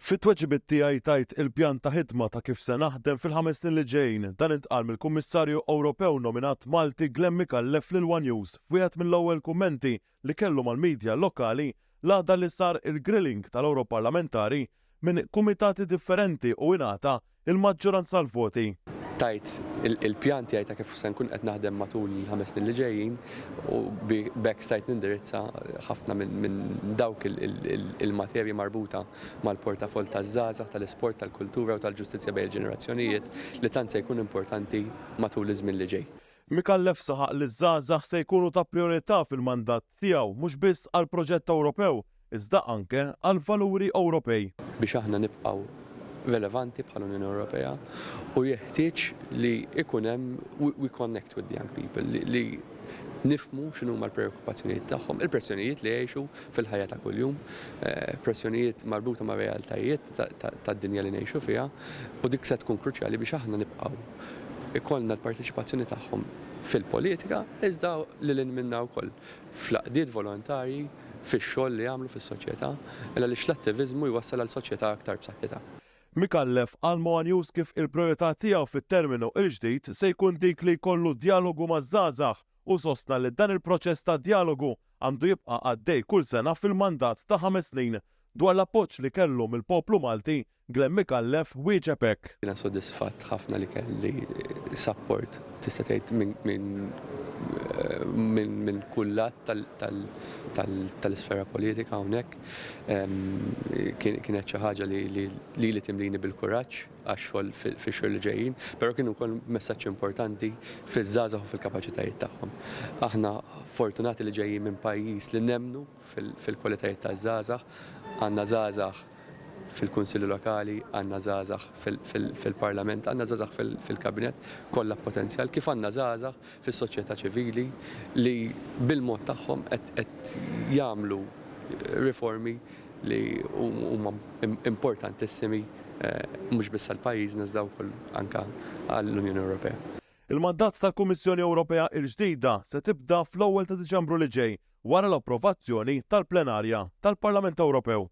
Fit-tweġibiet tiegħi tajt il-pjan ta' ħidma ta' kif se naħdem fil-5 snin li ġejjin, dan intqal mill-Kummissarju Ewropew nominat Malti Glenn Mikallef lil One News f'wieħed mill-ewwel kummenti li kellu mal-midja lokali l-għada li sar il-grilling tal-Ewroparlamentari minn kumitati differenti u ingħata il-maġġoranza l-voti. Tajt il-pjan tiegħi ta' kif se nkun qed naħdem matul il-5 snin li ġejjin u b'hekk stajt nindirizza ħafna minn dawk il-materji marbuta mal-portafol taż-żgħażagħ, tal-isport, tal-kultura u tal-ġustizzja bejn il-ġenerazzjonijiet li tant se jkun importanti matul iż-żmien li ġej. Mikallef saħaq li ż-żgħażagħ se jkunu ta' priorità fil-mandat tiegħu mhux biss għall proġett Ewropew, iżda anke għal valuri Ewropej. Biex aħna nibqgħu relevanti bħall-Unjoni Ewropea u jeħtieġ li ikun hemm we connect with the young people li nifhmu x'inhuma l-preokkupazzjonijiet tagħhom, il-pressjonijiet li jgħixu fil-ħajja ta' kuljum, pressjonijiet marbuta ma' realtajiet tad-dinja li ngħixu fiha u dik se tkun kruċjali biex aħna nibqgħu ikollna l-parteċipazzjoni tagħhom fil-politika iżda lil minna wkoll fl-għaqdiet volontarji fix-xogħol li jagħmlu fis-soċjetà għaliex l-attiviżmu jwassal għal soċjetà aktar b'saħħitha. Mikallef għal One News kif il-priorità tiegħu fit-terminu il-ġdid se jkun dik li jkollu dialogu maż-żgħażagħ u sostna li dan il-proċess ta' dialogu għandu jibqa' għaddej kull sena fil-mandat ta' 5 snin dwar l-appoġġ li kellu mill-poplu Malti Glenn Mikallef wieġeb hekk. Jiena sodisfatt ħafna li kelli support tista' tgħid minn kullat tal-isfera politika hawnhekk. Kienet xi ħaġa li timlini bil-kuraġġ għax-xogħol fix-xhur li ġejjin, però kienu wkoll messaġġ importanti fiż-żgħażagħ u fil-kapaċitajiet tagħhom. Aħna fortunati li ġejjin minn pajjiż li nemmnu fil-kwalitajiet taż-żgħażagħ, għandna żgħażagħ fil-kunsilli lokali, għandna żgħażagħ fil-parlament, għandna żgħażagħ fil-kabinet, kollha potenzjal, kif għandna żgħażagħ fis-soċjetà ċivili li bil-mod tagħhom qed jagħmlu riformi li huma importantissimi mhux biss għall-pajjiżna iżda wkoll anke għall-Unjoni Ewropea. Il-mandat tal-Kummissjoni Ewropea l-ġdida se tibda fl-ewwel ta' Diċembru li ġej wara l-approvazzjoni tal-plenarja tal-Parlament Ewropew.